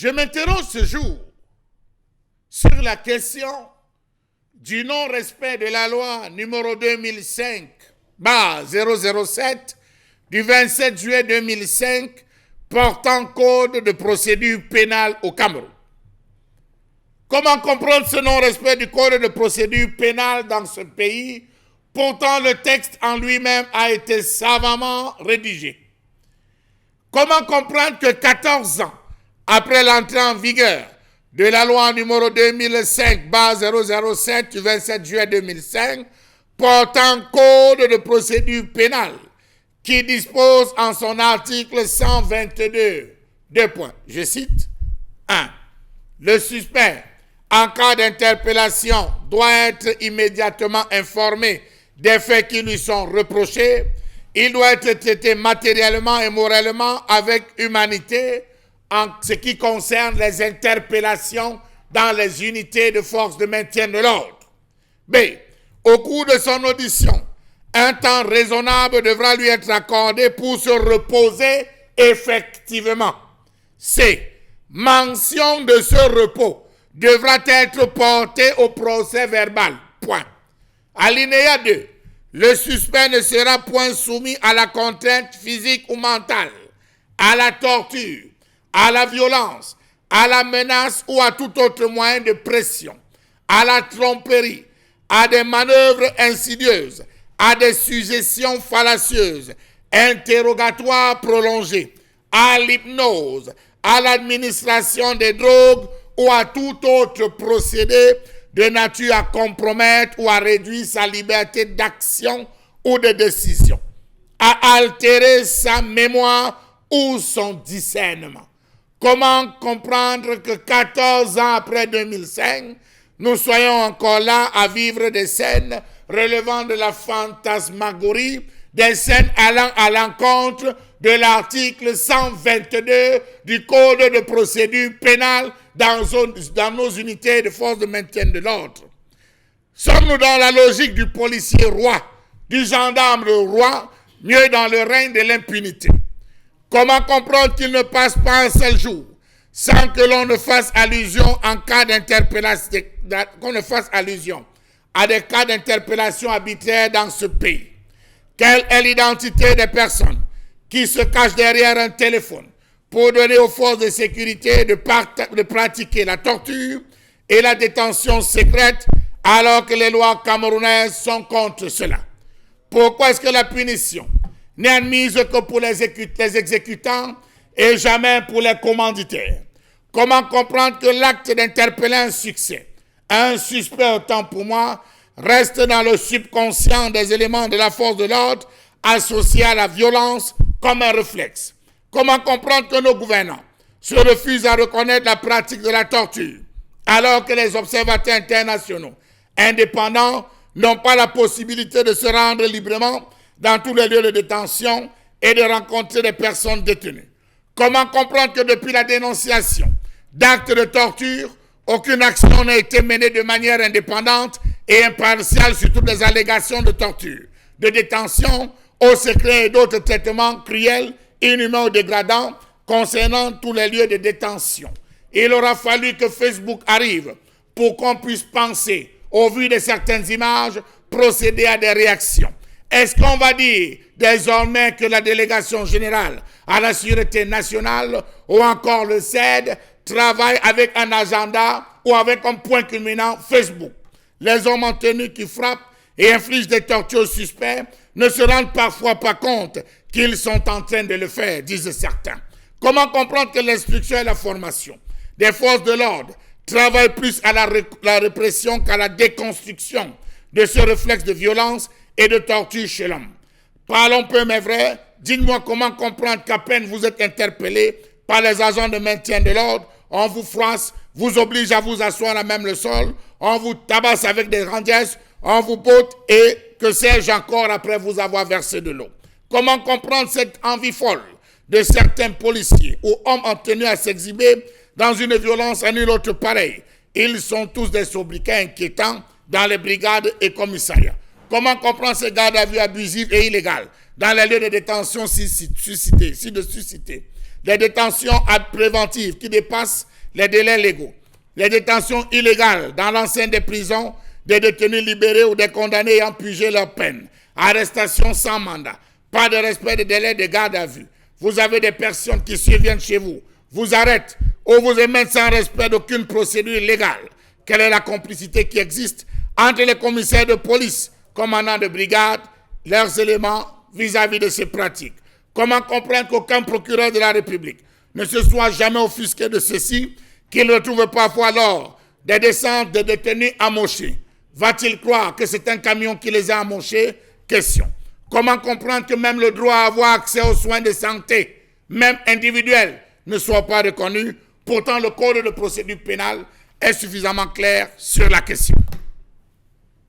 Je m'interroge ce jour sur la question du non-respect de la loi numéro 2005/007 du 27 juillet 2005 portant code de procédure pénale au Cameroun. Comment comprendre ce non-respect du code de procédure pénale dans ce pays? Pourtant, le texte en lui-même a été savamment rédigé. Comment comprendre que 14 ans après l'entrée en vigueur de la loi numéro 2005/007 du 27 juillet 2005 portant code de procédure pénale qui dispose en son article 122, je cite, 1. Le suspect, en cas d'interpellation, doit être immédiatement informé des faits qui lui sont reprochés. Il doit être traité matériellement et moralement avec humanité en ce qui concerne les interpellations dans les unités de force de maintien de l'ordre. B. Au cours de son audition, un temps raisonnable devra lui être accordé pour se reposer effectivement. C. Mention de ce repos devra être portée au procès verbal. Point. Alinéa 2. Le suspect ne sera point soumis à la contrainte physique ou mentale, à la torture, à la violence, à la menace ou à tout autre moyen de pression, à la tromperie, à des manœuvres insidieuses, à des suggestions fallacieuses, interrogatoires prolongés, à l'hypnose, à l'administration des drogues ou à tout autre procédé de nature à compromettre ou à réduire sa liberté d'action ou de décision, à altérer sa mémoire ou son discernement. Comment comprendre que 14 ans après 2005, nous soyons encore là à vivre des scènes relevant de la fantasmagorie, des scènes allant à l'encontre de l'article 122 du Code de procédure pénale dans nos unités de force de maintien de l'ordre? Sommes-nous dans la logique du policier roi, du gendarme roi, mieux dans le règne de l'impunité? Comment comprendre qu'il ne passe pas un seul jour sans que l'on ne fasse allusion en cas d'interpellation, qu'on ne fasse allusion à des cas d'interpellation arbitraire dans ce pays? Quelle est l'identité des personnes qui se cachent derrière un téléphone pour donner aux forces de sécurité de pratiquer la torture et la détention secrète alors que les lois camerounaises sont contre cela? Pourquoi est-ce que la punition n'est admise que pour les exécutants et jamais pour les commanditaires? Comment comprendre que l'acte d'interpeller un suspect autant pour moi, reste dans le subconscient des éléments de la force de l'ordre associés à la violence comme un réflexe? Comment comprendre que nos gouvernants se refusent à reconnaître la pratique de la torture alors que les observateurs internationaux indépendants n'ont pas la possibilité de se rendre librement dans tous les lieux de détention et de rencontrer des personnes détenues? Comment comprendre que depuis la dénonciation d'actes de torture, aucune action n'a été menée de manière indépendante et impartiale sur toutes les allégations de torture, de détention, au secret et d'autres traitements cruels, inhumains ou dégradants concernant tous les lieux de détention? Il aura fallu que Facebook arrive pour qu'on puisse penser, au vu de certaines images, procéder à des réactions. Est-ce qu'on va dire désormais que la délégation générale à la sûreté nationale ou encore le CED travaille avec un agenda ou avec un point culminant Facebook? Les hommes en tenue qui frappent et infligent des tortures aux suspects ne se rendent parfois pas compte qu'ils sont en train de le faire, disent certains. Comment comprendre que l'instruction et la formation des forces de l'ordre travaillent plus à la répression qu'à la déconstruction de ce réflexe de violence et de torture chez l'homme? Parlons peu mais vrai, dites-moi comment comprendre qu'à peine vous êtes interpellé par les agents de maintien de l'ordre, on vous froisse, vous oblige à vous asseoir à même le sol, on vous tabasse avec des rangers, on vous botte et que sais-je encore après vous avoir versé de l'eau? Comment comprendre cette envie folle de certains policiers ou hommes en tenue à s'exhiber dans une violence à nulle autre pareille? Ils sont tous des sobriquets inquiétants dans les brigades et commissariats. Comment comprendre ces gardes à vue abusifs et illégales dans les lieux de détention ci-dessus cités? les détentions préventives qui dépassent les délais légaux, les détentions illégales dans l'enceinte des prisons, des détenus libérés ou des condamnés ayant purgé leur peine, arrestation sans mandat, pas de respect des délais de garde à vue. Vous avez des personnes qui surviennent chez vous, vous arrêtent ou vous émettent sans respect d'aucune procédure légale. Quelle est la complicité qui existe entre les commissaires de police, commandants de brigade, leurs éléments vis-à-vis de ces pratiques? Comment comprendre qu'aucun procureur de la République ne se soit jamais offusqué de ceci, qu'il retrouve parfois lors des descentes de détenus amochés? Va-t-il croire que c'est un camion qui les a amochés? Question. Comment comprendre que même le droit à avoir accès aux soins de santé, même individuels, ne soit pas reconnu? Pourtant, le Code de procédure pénale est suffisamment clair sur la question.